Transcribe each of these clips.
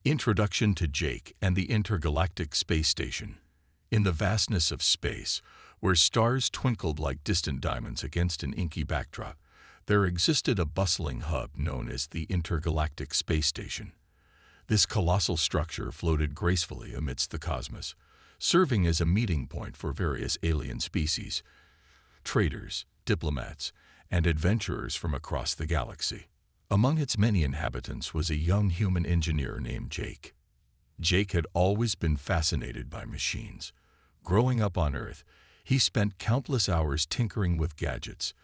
Introduction to Jake and the Intergalactic Space Station. In the vastness of space, where stars twinkled like distant diamonds against an inky backdrop, there existed a bustling hub known as the Intergalactic Space Station. This colossal structure floated gracefully amidst the cosmos, serving as a meeting point for various alien species, traders, diplomats, and adventurers from across the galaxy. Among its many inhabitants was a young human engineer named Jake. Jake had always been fascinated by machines. Growing up on Earth, he spent countless hours tinkering with gadgets,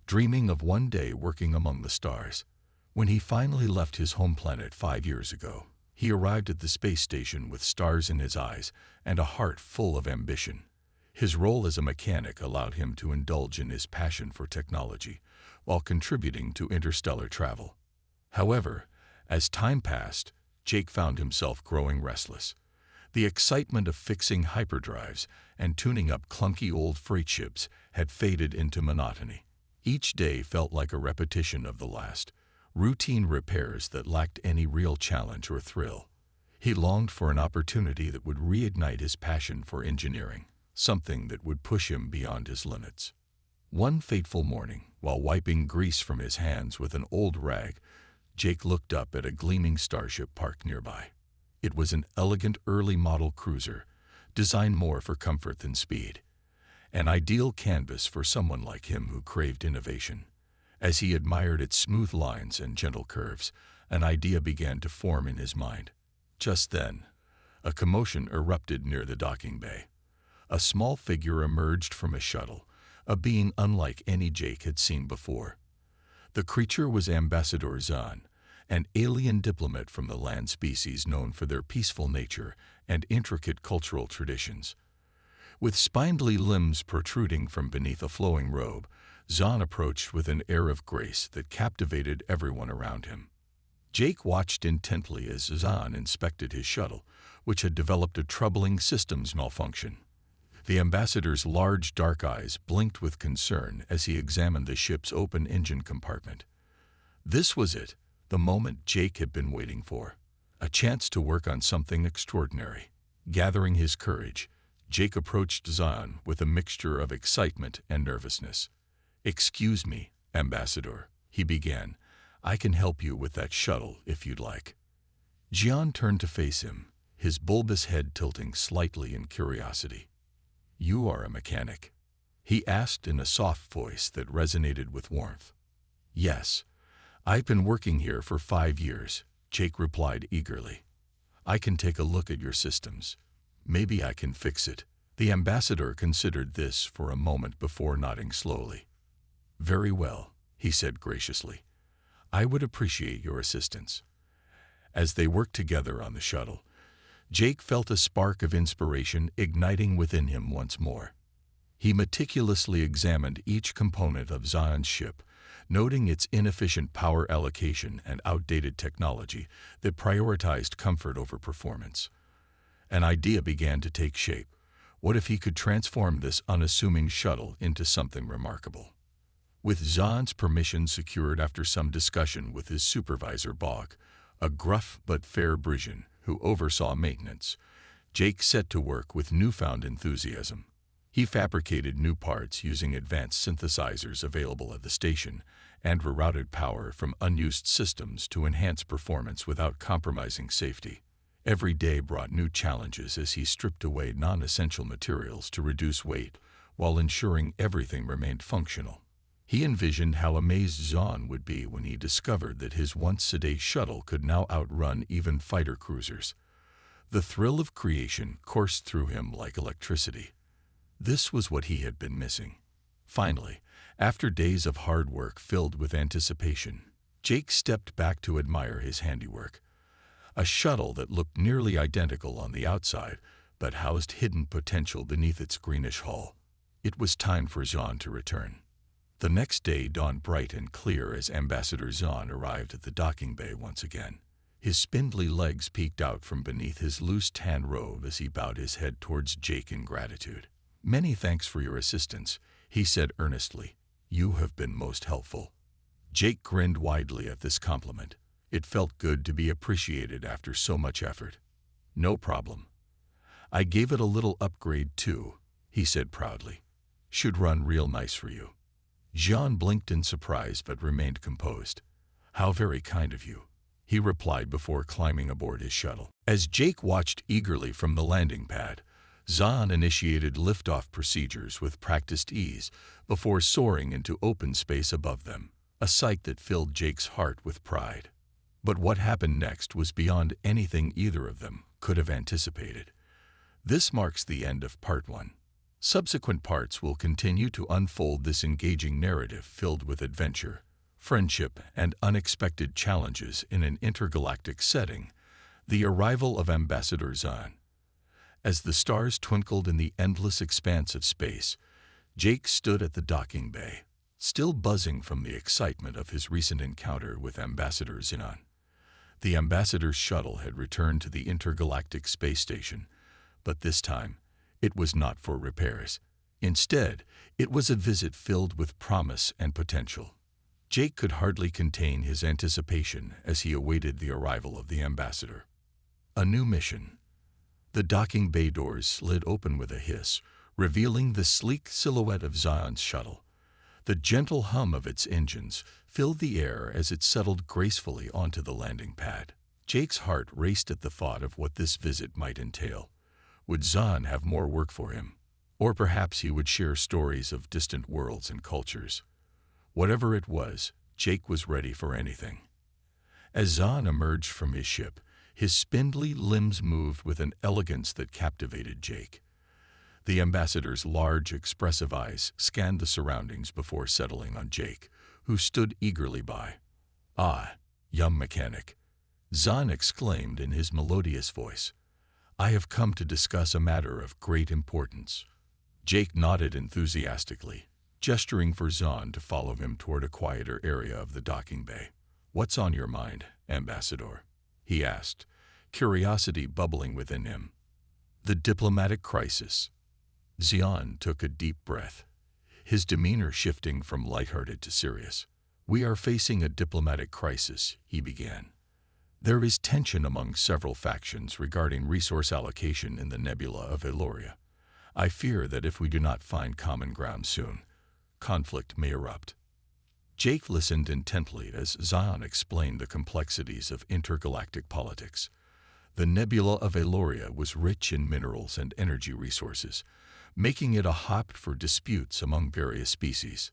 dreaming of one day working among the stars. When he finally left his home planet 5 years ago, he arrived at the space station with stars in his eyes and a heart full of ambition. His role as a mechanic allowed him to indulge in his passion for technology, while contributing to interstellar travel. However, as time passed, Jake found himself growing restless. The excitement of fixing hyperdrives and tuning up clunky old freight ships had faded into monotony. Each day felt like a repetition of the last, routine repairs that lacked any real challenge or thrill. He longed for an opportunity that would reignite his passion for engineering, something that would push him beyond his limits. One fateful morning, while wiping grease from his hands with an old rag, Jake looked up at a gleaming starship parked nearby. It was an elegant early-model cruiser, designed more for comfort than speed. An ideal canvas for someone like him who craved innovation. As he admired its smooth lines and gentle curves, an idea began to form in his mind. Just then, a commotion erupted near the docking bay. A small figure emerged from a shuttle, a being unlike any Jake had seen before. The creature was Ambassador Zahn, an alien diplomat from the land species known for their peaceful nature and intricate cultural traditions. With spindly limbs protruding from beneath a flowing robe, Zahn approached with an air of grace that captivated everyone around him. Jake watched intently as Zahn inspected his shuttle, which had developed a troubling systems malfunction. The ambassador's large dark eyes blinked with concern as he examined the ship's open engine compartment. This was it, the moment Jake had been waiting for. A chance to work on something extraordinary. Gathering his courage, Jake approached Zahn with a mixture of excitement and nervousness. "Excuse me, Ambassador," he began. "I can help you with that shuttle if you'd like." Zahn turned to face him, his bulbous head tilting slightly in curiosity. "You are a mechanic?" he asked in a soft voice that resonated with warmth. "Yes, I've been working here for 5 years," Jake replied eagerly. "I can take a look at your systems. Maybe I can fix it." The ambassador considered this for a moment before nodding slowly. "Very well," he said graciously. "I would appreciate your assistance." As they worked together on the shuttle, Jake felt a spark of inspiration igniting within him once more. He meticulously examined each component of Zahn's ship, noting its inefficient power allocation and outdated technology that prioritized comfort over performance. An idea began to take shape. What if he could transform this unassuming shuttle into something remarkable? With Zahn's permission secured after some discussion with his supervisor Bog, a gruff but fair Briton who oversaw maintenance, Jake set to work with newfound enthusiasm. He fabricated new parts using advanced synthesizers available at the station and rerouted power from unused systems to enhance performance without compromising safety. Every day brought new challenges as he stripped away non-essential materials to reduce weight while ensuring everything remained functional. He envisioned how amazed Zahn would be when he discovered that his once sedate shuttle could now outrun even fighter cruisers. The thrill of creation coursed through him like electricity. This was what he had been missing. Finally, after days of hard work filled with anticipation, Jake stepped back to admire his handiwork. A shuttle that looked nearly identical on the outside, but housed hidden potential beneath its greenish hull. It was time for Zahn to return. The next day dawned bright and clear as Ambassador Zahn arrived at the docking bay once again. His spindly legs peeked out from beneath his loose tan robe as he bowed his head towards Jake in gratitude. "Many thanks for your assistance," he said earnestly. "You have been most helpful." Jake grinned widely at this compliment. It felt good to be appreciated after so much effort. "No problem. I gave it a little upgrade too," he said proudly. "Should run real nice for you." Jean blinked in surprise but remained composed. "How very kind of you," he replied before climbing aboard his shuttle. As Jake watched eagerly from the landing pad, Zahn initiated liftoff procedures with practiced ease before soaring into open space above them, a sight that filled Jake's heart with pride. But what happened next was beyond anything either of them could have anticipated. This marks the end of Part 1. Subsequent parts will continue to unfold this engaging narrative filled with adventure, friendship, and unexpected challenges in an intergalactic setting, the arrival of Ambassador Zahn. As the stars twinkled in the endless expanse of space, Jake stood at the docking bay, still buzzing from the excitement of his recent encounter with Ambassador Zahn. The Ambassador's shuttle had returned to the intergalactic space station, but this time, it was not for repairs. Instead, it was a visit filled with promise and potential. Jake could hardly contain his anticipation as he awaited the arrival of the ambassador. A new mission. The docking bay doors slid open with a hiss, revealing the sleek silhouette of Zion's shuttle. The gentle hum of its engines filled the air as it settled gracefully onto the landing pad. Jake's heart raced at the thought of what this visit might entail. Would Zahn have more work for him? Or perhaps he would share stories of distant worlds and cultures. Whatever it was, Jake was ready for anything. As Zahn emerged from his ship, his spindly limbs moved with an elegance that captivated Jake. The ambassador's large, expressive eyes scanned the surroundings before settling on Jake, who stood eagerly by. "Ah, young mechanic," Zahn exclaimed in his melodious voice. "I have come to discuss a matter of great importance." Jake nodded enthusiastically, gesturing for Zahn to follow him toward a quieter area of the docking bay. "What's on your mind, Ambassador?" he asked, curiosity bubbling within him. "The diplomatic crisis." Zahn took a deep breath, his demeanor shifting from lighthearted to serious. "We are facing a diplomatic crisis," he began. "There is tension among several factions regarding resource allocation in the nebula of Eloria. I fear that if we do not find common ground soon, conflict may erupt." Jake listened intently as Zion explained the complexities of intergalactic politics. The nebula of Eloria was rich in minerals and energy resources, making it a hotbed for disputes among various species.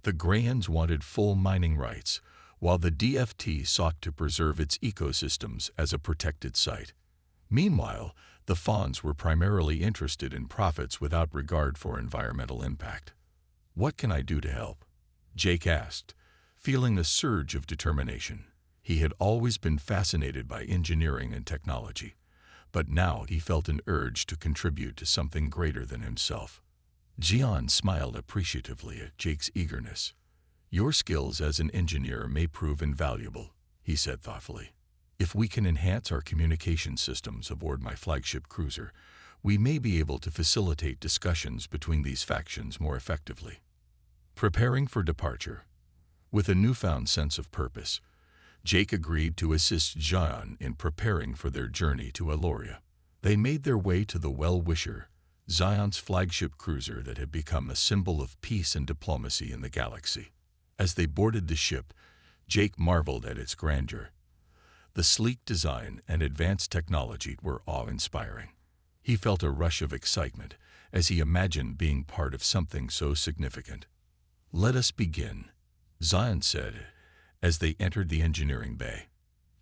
The Grayans wanted full mining rights, while the DFT sought to preserve its ecosystems as a protected site. Meanwhile, the Fawns were primarily interested in profits without regard for environmental impact. "What can I do to help?" Jake asked, feeling a surge of determination. He had always been fascinated by engineering and technology, but now he felt an urge to contribute to something greater than himself. Jian smiled appreciatively at Jake's eagerness. "Your skills as an engineer may prove invaluable," he said thoughtfully. "If we can enhance our communication systems aboard my flagship cruiser, we may be able to facilitate discussions between these factions more effectively." Preparing for departure. With a newfound sense of purpose, Jake agreed to assist Jian in preparing for their journey to Eloria. They made their way to the Well-Wisher, Zion's flagship cruiser that had become a symbol of peace and diplomacy in the galaxy. As they boarded the ship, Jake marveled at its grandeur. The sleek design and advanced technology were awe-inspiring. He felt a rush of excitement as he imagined being part of something so significant. "Let us begin," Zion said as they entered the engineering bay.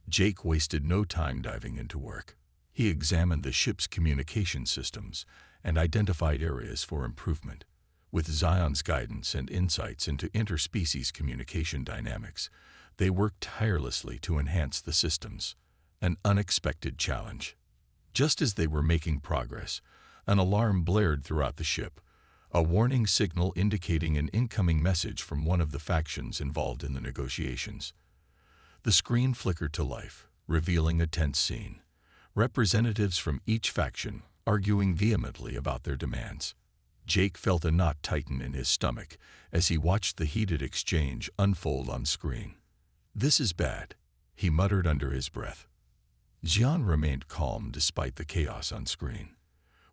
Jake wasted no time diving into work. He examined the ship's communication systems and identified areas for improvement. With Zion's guidance and insights into interspecies communication dynamics, they worked tirelessly to enhance the systems. An unexpected challenge. Just as they were making progress, an alarm blared throughout the ship, a warning signal indicating an incoming message from one of the factions involved in the negotiations. The screen flickered to life, revealing a tense scene. Representatives from each faction arguing vehemently about their demands. Jake felt a knot tighten in his stomach as he watched the heated exchange unfold on screen. "This is bad," he muttered under his breath. Xian remained calm despite the chaos on screen.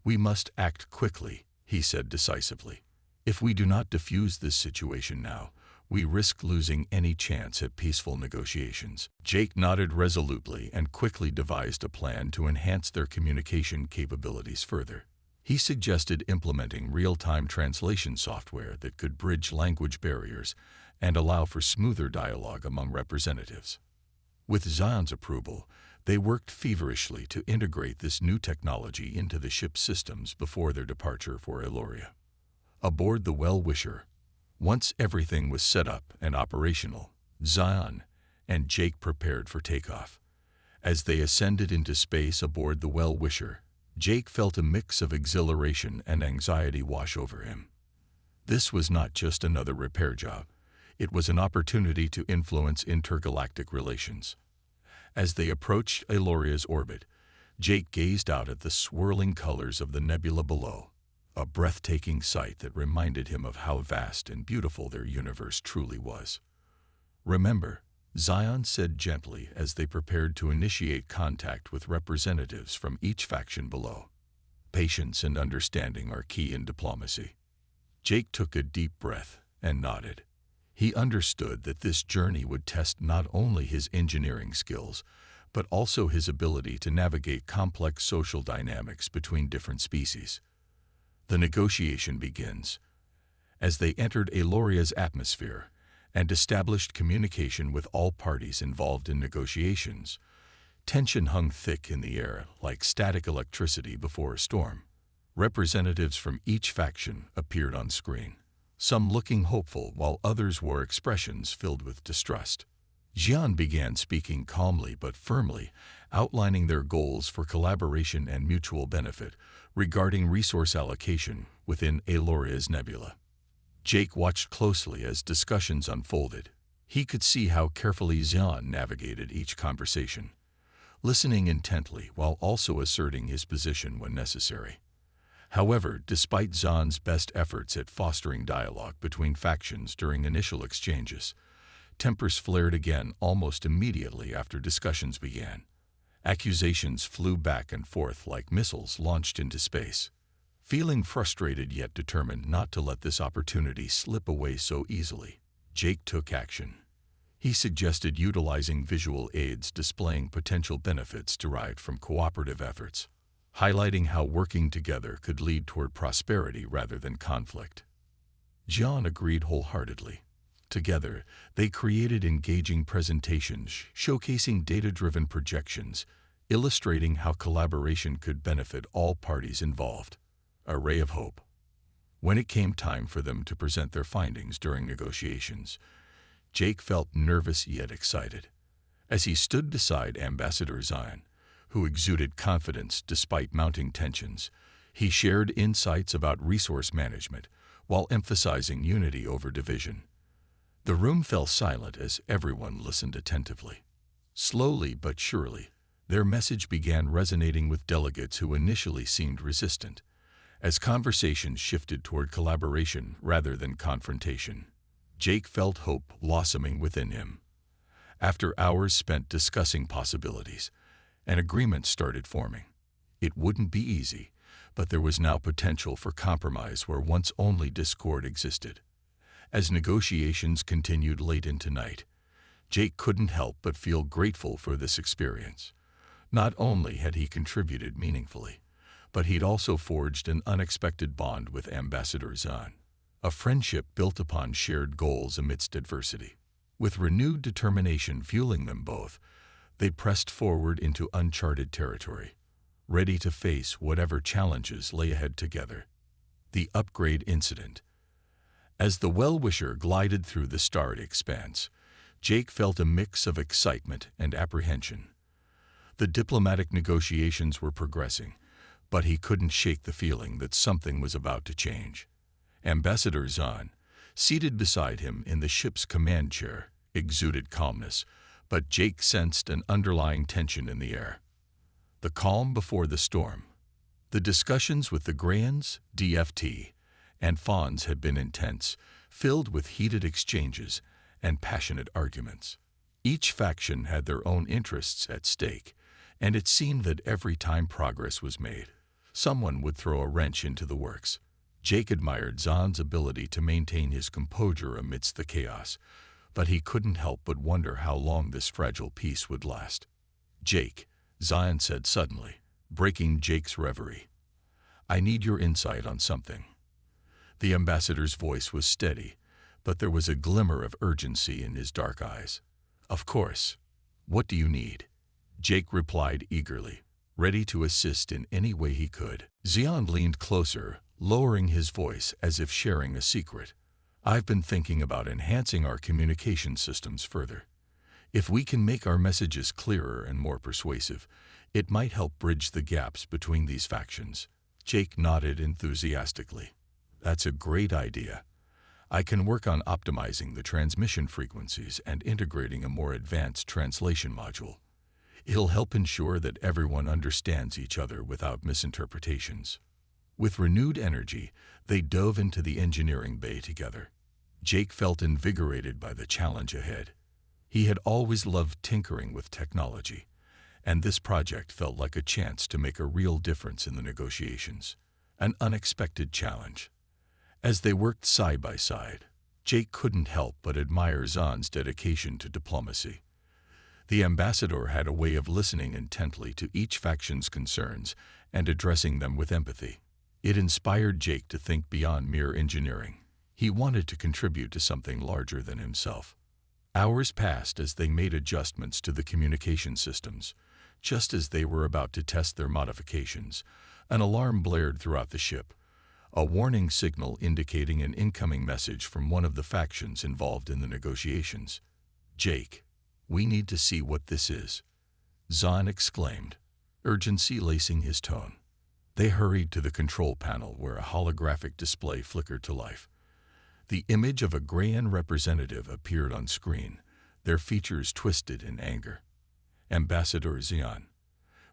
"We must act quickly," he said decisively. "If we do not defuse this situation now, we risk losing any chance at peaceful negotiations." Jake nodded resolutely and quickly devised a plan to enhance their communication capabilities further. He suggested implementing real-time translation software that could bridge language barriers and allow for smoother dialogue among representatives. With Xian's approval, they worked feverishly to integrate this new technology into the ship's systems before their departure for Eloria. Aboard the Well-Wisher, once everything was set up and operational, Xian and Jake prepared for takeoff. As they ascended into space aboard the Well-Wisher, Jake felt a mix of exhilaration and anxiety wash over him. This was not just another repair job. It was an opportunity to influence intergalactic relations. As they approached Eloria's orbit, Jake gazed out at the swirling colors of the nebula below, a breathtaking sight that reminded him of how vast and beautiful their universe truly was. "Remember," Xian said gently as they prepared to initiate contact with representatives from each faction below. "Patience and understanding are key in diplomacy." Jake took a deep breath and nodded. He understood that this journey would test not only his engineering skills, but also his ability to navigate complex social dynamics between different species. The negotiation begins. As they entered Eloria's atmosphere and established communication with all parties involved in negotiations, tension hung thick in the air like static electricity before a storm. Representatives from each faction appeared on screen, some looking hopeful while others wore expressions filled with distrust. Xian began speaking calmly but firmly, outlining their goals for collaboration and mutual benefit regarding resource allocation within Eloria's nebula. Jake watched closely as discussions unfolded. He could see how carefully Xian navigated each conversation, listening intently while also asserting his position when necessary. However, despite Xian's best efforts at fostering dialogue between factions during initial exchanges, tempers flared again almost immediately after discussions began. Accusations flew back and forth like missiles launched into space. Feeling frustrated yet determined not to let this opportunity slip away so easily, Jake took action. He suggested utilizing visual aids displaying potential benefits derived from cooperative efforts, highlighting how working together could lead toward prosperity rather than conflict. Xian agreed wholeheartedly. Together, they created engaging presentations showcasing data-driven projections, illustrating how collaboration could benefit all parties involved. A ray of hope. When it came time for them to present their findings during negotiations, Jake felt nervous yet excited. As he stood beside Ambassador Xian, who exuded confidence despite mounting tensions, he shared insights about resource management while emphasizing unity over division. The room fell silent as everyone listened attentively. Slowly but surely, their message began resonating with delegates who initially seemed resistant, as conversations shifted toward collaboration rather than confrontation. Jake felt hope blossoming within him. After hours spent discussing possibilities, an agreement started forming. It wouldn't be easy, but there was now potential for compromise where once only discord existed. As negotiations continued late into night, Jake couldn't help but feel grateful for this experience. Not only had he contributed meaningfully, but he'd also forged an unexpected bond with Ambassador Xian, a friendship built upon shared goals amidst adversity. With renewed determination fueling them both, they pressed forward into uncharted territory, ready to face whatever challenges lay ahead together. The upgrade incident. As the Well-Wisher glided through the starry expanse, Jake felt a mix of excitement and apprehension. The diplomatic negotiations were progressing, but he couldn't shake the feeling that something was about to change. Ambassador Xian, seated beside him in the ship's command chair, exuded calmness, but Jake sensed an underlying tension in the air. The calm before the storm. The discussions with the Grayans, DFT, and Fawns had been intense, filled with heated exchanges and passionate arguments. Each faction had their own interests at stake, and it seemed that every time progress was made, someone would throw a wrench into the works. Jake admired Zahn's ability to maintain his composure amidst the chaos, but he couldn't help but wonder how long this fragile peace would last. "Jake," Zahn said suddenly, breaking Jake's reverie, "I need your insight on something." The ambassador's voice was steady, but there was a glimmer of urgency in his dark eyes. "Of course. What do you need?" Jake replied eagerly, ready to assist in any way he could. Xian leaned closer, lowering his voice as if sharing a secret. "I've been thinking about enhancing our communication systems further. If we can make our messages clearer and more persuasive, it might help bridge the gaps between these factions." Jake nodded enthusiastically. "That's a great idea. I can work on optimizing the transmission frequencies and integrating a more advanced translation module. It'll help ensure that everyone understands each other without misinterpretations." With renewed energy, they dove into the engineering bay together. Jake felt invigorated by the challenge ahead. He had always loved tinkering with technology, and this project felt like a chance to make a real difference in the negotiations. An unexpected challenge. As they worked side by side, Jake couldn't help but admire Zahn's dedication to diplomacy. The ambassador had a way of listening intently to each faction's concerns and addressing them with empathy. It inspired Jake to think beyond mere engineering. He wanted to contribute to something larger than himself. Hours passed as they made adjustments to the communication systems. Just as they were about to test their modifications, an alarm blared throughout the ship, a warning signal indicating an incoming message from one of the factions involved in the negotiations. "Jake, we need to see what this is," Zahn exclaimed, urgency lacing his tone. They hurried to the control panel where a holographic display flickered to life. The image of a Grayan representative appeared on screen, their features twisted in anger. "Ambassador Xian,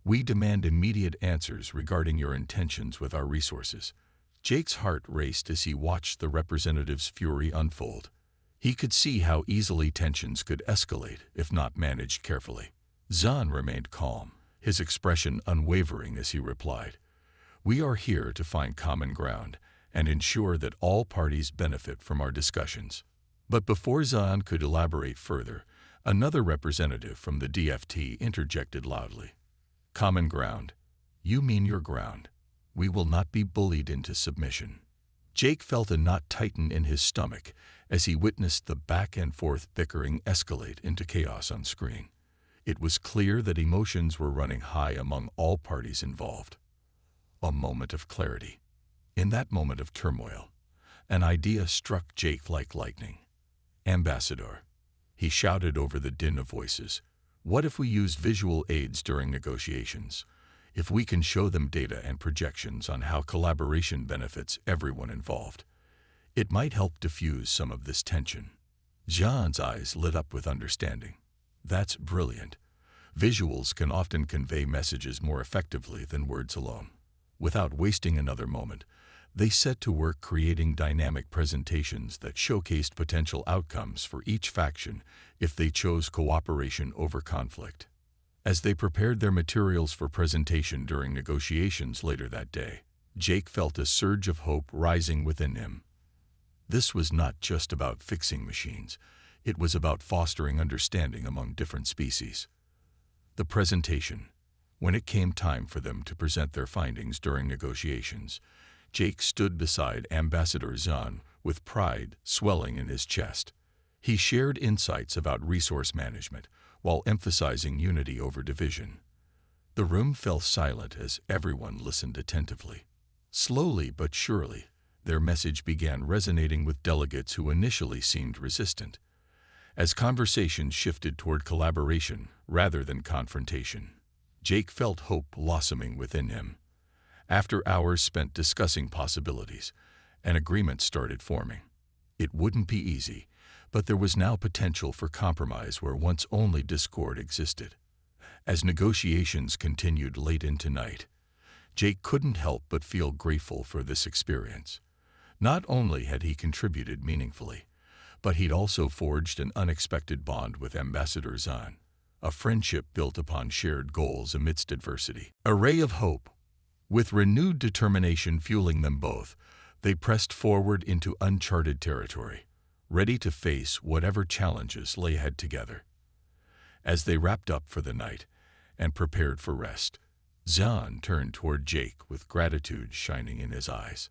we demand immediate answers regarding your intentions with our resources." Jake's heart raced as he watched the representative's fury unfold. He could see how easily tensions could escalate if not managed carefully. Zahn remained calm, his expression unwavering as he replied, "We are here to find common ground and ensure that all parties benefit from our discussions." But before Zahn could elaborate further, another representative from the DFT interjected loudly. "Common ground? You mean your ground. We will not be bullied into submission." Jake felt a knot tighten in his stomach as he witnessed the back-and-forth bickering escalate into chaos on screen. It was clear that emotions were running high among all parties involved. A moment of clarity. In that moment of turmoil, an idea struck Jake like lightning. "Ambassador," he shouted over the din of voices, "what if we use visual aids during negotiations? If we can show them data and projections on how collaboration benefits everyone involved, it might help diffuse some of this tension." Jean's eyes lit up with understanding. "That's brilliant. Visuals can often convey messages more effectively than words alone." Without wasting another moment, they set to work creating dynamic presentations that showcased potential outcomes for each faction if they chose cooperation over conflict. As they prepared their materials for presentation during negotiations later that day, Jake felt a surge of hope rising within him. This was not just about fixing machines, it was about fostering understanding among different species. The presentation. When it came time for them to present their findings during negotiations, Jake stood beside Ambassador Zahn with pride swelling in his chest. He shared insights about resource management while emphasizing unity over division. The room fell silent as everyone listened attentively. Slowly but surely, their message began resonating with delegates who initially seemed resistant. As conversations shifted toward collaboration rather than confrontation, Jake felt hope blossoming within him. After hours spent discussing possibilities, an agreement started forming. It wouldn't be easy, but there was now potential for compromise where once only discord existed. As negotiations continued late into night, Jake couldn't help but feel grateful for this experience. Not only had he contributed meaningfully, But he'd also forged an unexpected bond with Ambassador Zahn, a friendship built upon shared goals amidst adversity. A ray of hope. With renewed determination fueling them both, they pressed forward into uncharted territory, ready to face whatever challenges lay ahead together. As they wrapped up for the night and prepared for rest, Zahn turned toward Jake with gratitude shining in his eyes.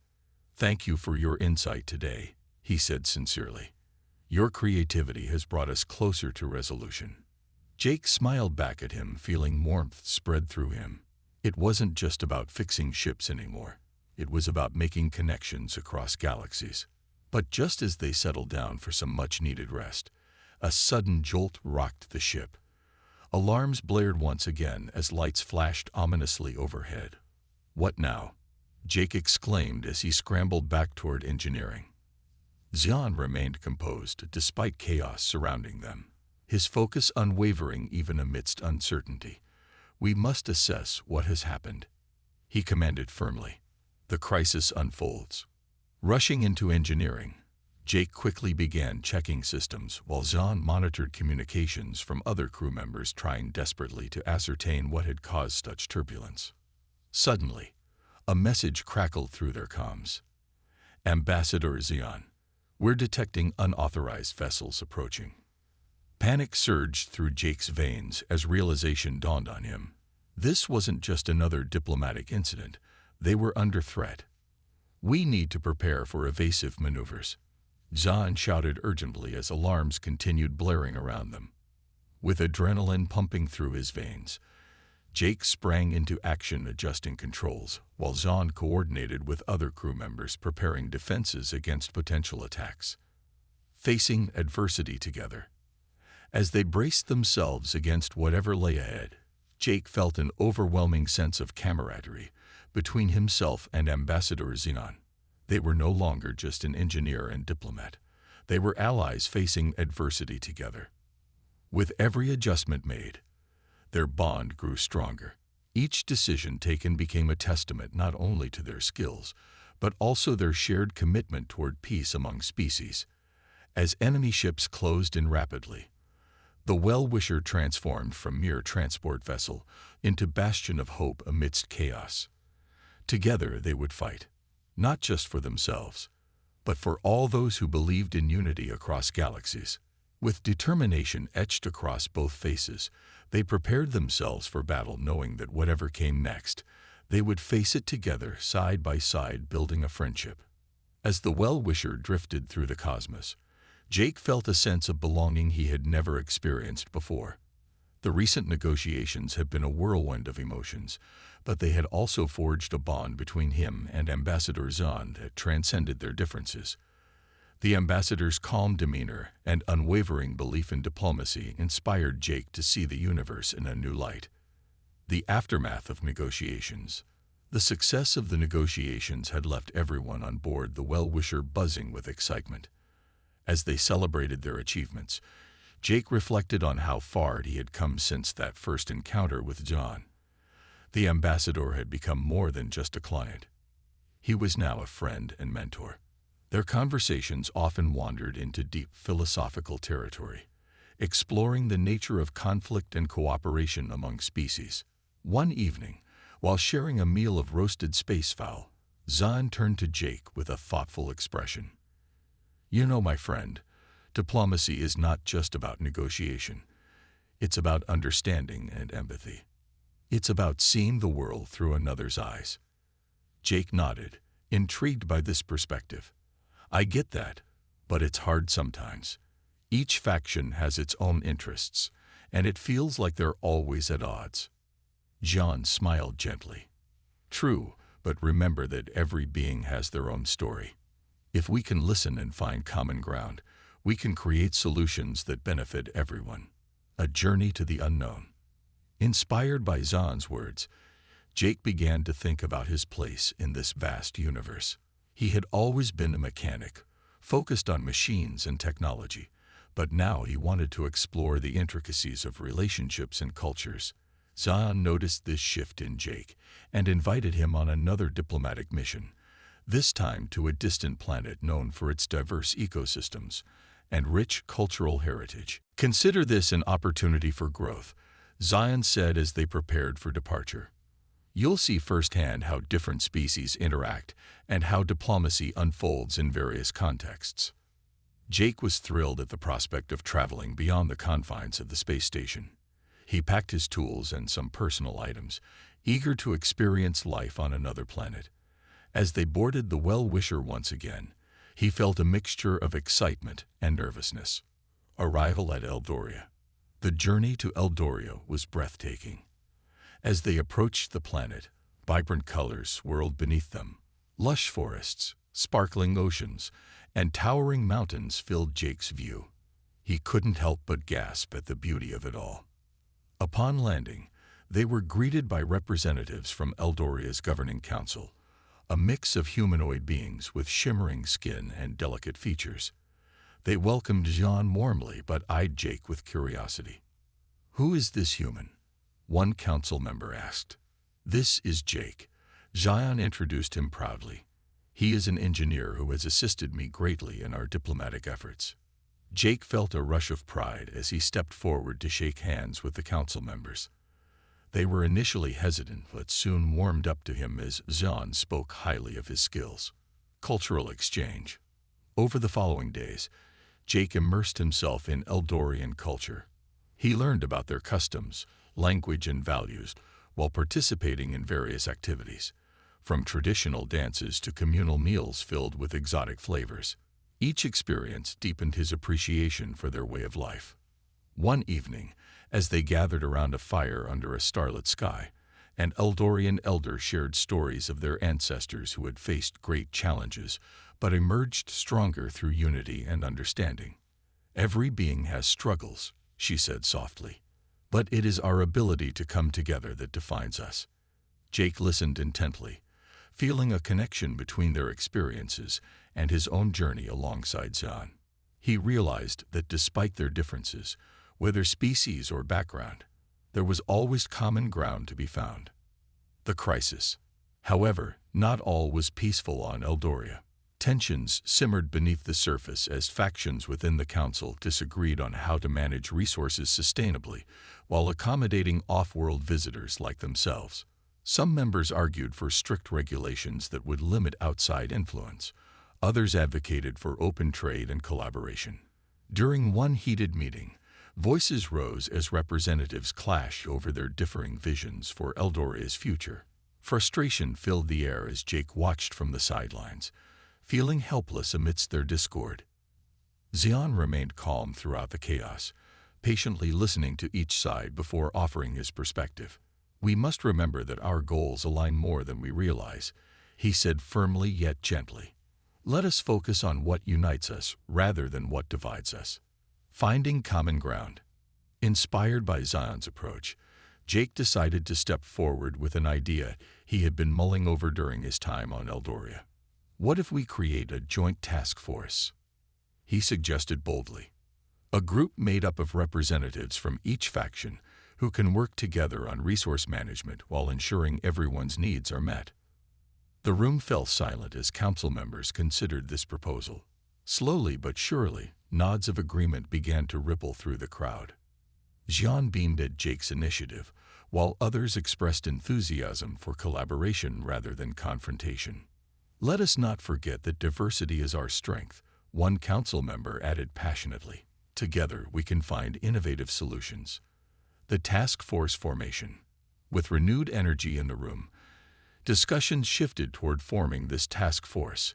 "Thank you for your insight today," he said sincerely. "Your creativity has brought us closer to resolution." Jake smiled back at him, feeling warmth spread through him. It wasn't just about fixing ships anymore. It was about making connections across galaxies. But just as they settled down for some much-needed rest, a sudden jolt rocked the ship. Alarms blared once again as lights flashed ominously overhead. "What now?" Jake exclaimed as he scrambled back toward engineering. Zahn remained composed despite chaos surrounding them, his focus unwavering even amidst uncertainty. "We must assess what has happened," he commanded firmly. "The crisis unfolds." Rushing into engineering, Jake quickly began checking systems while Zahn monitored communications from other crew members trying desperately to ascertain what had caused such turbulence. Suddenly, a message crackled through their comms. "Ambassador Zahn, we're detecting unauthorized vessels approaching." Panic surged through Jake's veins as realization dawned on him. This wasn't just another diplomatic incident. They were under threat. "We need to prepare for evasive maneuvers," Zahn shouted urgently as alarms continued blaring around them. With adrenaline pumping through his veins, Jake sprang into action adjusting controls, while Zahn coordinated with other crew members preparing defenses against potential attacks. Facing adversity together. As they braced themselves against whatever lay ahead, Jake felt an overwhelming sense of camaraderie between himself and Ambassador Zahn. They were no longer just an engineer and diplomat. They were allies facing adversity together. With every adjustment made, their bond grew stronger. Each decision taken became a testament not only to their skills, but also their shared commitment toward peace among species. As enemy ships closed in rapidly, the Well-Wisher transformed from mere transport vessel into bastion of hope amidst chaos. Together they would fight, not just for themselves, but for all those who believed in unity across galaxies. With determination etched across both faces, they prepared themselves for battle, knowing that whatever came next, they would face it together, side by side, building a friendship. As the Well-Wisher drifted through the cosmos, Jake felt a sense of belonging he had never experienced before. The recent negotiations had been a whirlwind of emotions, but they had also forged a bond between him and Ambassador Zahn that transcended their differences. The ambassador's calm demeanor and unwavering belief in diplomacy inspired Jake to see the universe in a new light. The aftermath of negotiations. The success of the negotiations had left everyone on board the Well-Wisher buzzing with excitement. As they celebrated their achievements, Jake reflected on how far he had come since that first encounter with Zahn. The ambassador had become more than just a client. He was now a friend and mentor. Their conversations often wandered into deep philosophical territory, exploring the nature of conflict and cooperation among species. One evening, while sharing a meal of roasted spacefowl, Zahn turned to Jake with a thoughtful expression. "You know, my friend, diplomacy is not just about negotiation. It's about understanding and empathy. It's about seeing the world through another's eyes." Jake nodded, intrigued by this perspective. "I get that, but it's hard sometimes. Each faction has its own interests, and it feels like they're always at odds." John smiled gently. "True, but remember that every being has their own story. If we can listen and find common ground, we can create solutions that benefit everyone. A journey to the unknown." Inspired by Zahn's words, Jake began to think about his place in this vast universe. He had always been a mechanic, focused on machines and technology, but now he wanted to explore the intricacies of relationships and cultures. Zahn noticed this shift in Jake and invited him on another diplomatic mission, this time to a distant planet known for its diverse ecosystems and rich cultural heritage. Consider this an opportunity for growth, Zion said as they prepared for departure. You'll see firsthand how different species interact and how diplomacy unfolds in various contexts. Jake was thrilled at the prospect of traveling beyond the confines of the space station. He packed his tools and some personal items, eager to experience life on another planet. As they boarded the Well-Wisher once again, he felt a mixture of excitement and nervousness. Arrival at Eldoria. The journey to Eldoria was breathtaking. As they approached the planet, vibrant colors swirled beneath them. Lush forests, sparkling oceans, and towering mountains filled Jake's view. He couldn't help but gasp at the beauty of it all. Upon landing, they were greeted by representatives from Eldoria's governing council, a mix of humanoid beings with shimmering skin and delicate features. They welcomed Jean warmly but eyed Jake with curiosity. "Who is this human?" one council member asked. "This is Jake." Jean introduced him proudly. "He is an engineer who has assisted me greatly in our diplomatic efforts." Jake felt a rush of pride as he stepped forward to shake hands with the council members. They were initially hesitant but soon warmed up to him as Jean spoke highly of his skills. Cultural exchange. Over the following days, Jake immersed himself in Eldorian culture. He learned about their customs, language, and values while participating in various activities, from traditional dances to communal meals filled with exotic flavors. Each experience deepened his appreciation for their way of life. One evening, as they gathered around a fire under a starlit sky, an Eldorian elder shared stories of their ancestors who had faced great challenges but emerged stronger through unity and understanding. "Every being has struggles," she said softly, "but it is our ability to come together that defines us." Jake listened intently, feeling a connection between their experiences and his own journey alongside Zahn. He realized that despite their differences, whether species or background, there was always common ground to be found. The crisis. However, not all was peaceful on Eldoria. Tensions simmered beneath the surface as factions within the council disagreed on how to manage resources sustainably while accommodating off-world visitors like themselves. Some members argued for strict regulations that would limit outside influence. Others advocated for open trade and collaboration. During one heated meeting, voices rose as representatives clashed over their differing visions for Eldoria's future. Frustration filled the air as Jake watched from the sidelines, feeling helpless amidst their discord. Xian remained calm throughout the chaos, patiently listening to each side before offering his perspective. "We must remember that our goals align more than we realize," he said firmly yet gently. "Let us focus on what unites us rather than what divides us." Finding common ground. Inspired by Zion's approach, Jake decided to step forward with an idea he had been mulling over during his time on Eldoria. "What if we create a joint task force?" he suggested boldly. "A group made up of representatives from each faction who can work together on resource management while ensuring everyone's needs are met." The room fell silent as council members considered this proposal. Slowly but surely, nods of agreement began to ripple through the crowd. Jian beamed at Jake's initiative, while others expressed enthusiasm for collaboration rather than confrontation. "Let us not forget that diversity is our strength," one council member added passionately. "Together we can find innovative solutions." The task force formation. With renewed energy in the room, discussions shifted toward forming this task force,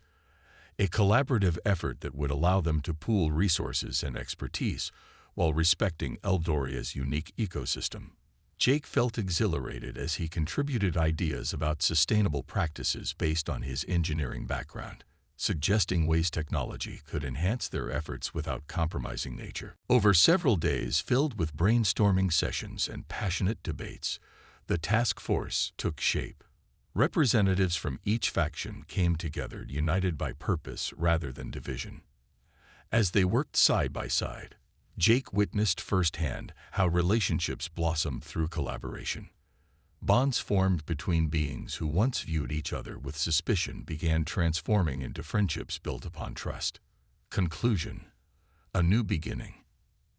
a collaborative effort that would allow them to pool resources and expertise while respecting Eldoria's unique ecosystem. Jake felt exhilarated as he contributed ideas about sustainable practices based on his engineering background, suggesting ways technology could enhance their efforts without compromising nature. Over several days filled with brainstorming sessions and passionate debates, the task force took shape. Representatives from each faction came together united by purpose rather than division. As they worked side by side, Jake witnessed firsthand how relationships blossomed through collaboration. Bonds formed between beings who once viewed each other with suspicion began transforming into friendships built upon trust. Conclusion. A new beginning.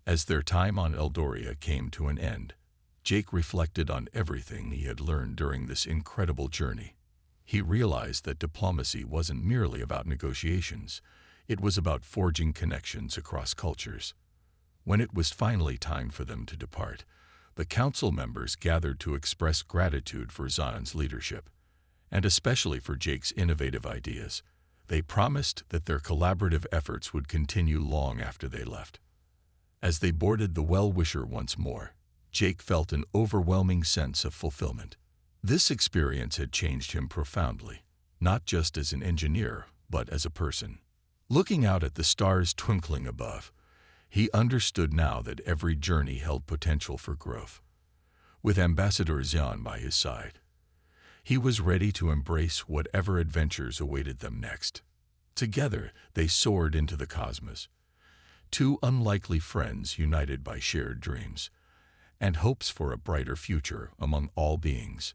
As their time on Eldoria came to an end, Jake reflected on everything he had learned during this incredible journey. He realized that diplomacy wasn't merely about negotiations, it was about forging connections across cultures. When it was finally time for them to depart, the council members gathered to express gratitude for Zion's leadership, and especially for Jake's innovative ideas. They promised that their collaborative efforts would continue long after they left. As they boarded the Well-Wisher once more, Jake felt an overwhelming sense of fulfillment. This experience had changed him profoundly, not just as an engineer, but as a person. Looking out at the stars twinkling above, he understood now that every journey held potential for growth. With Ambassador Xian by his side, he was ready to embrace whatever adventures awaited them next. Together, they soared into the cosmos, two unlikely friends united by shared dreams and hopes for a brighter future among all beings.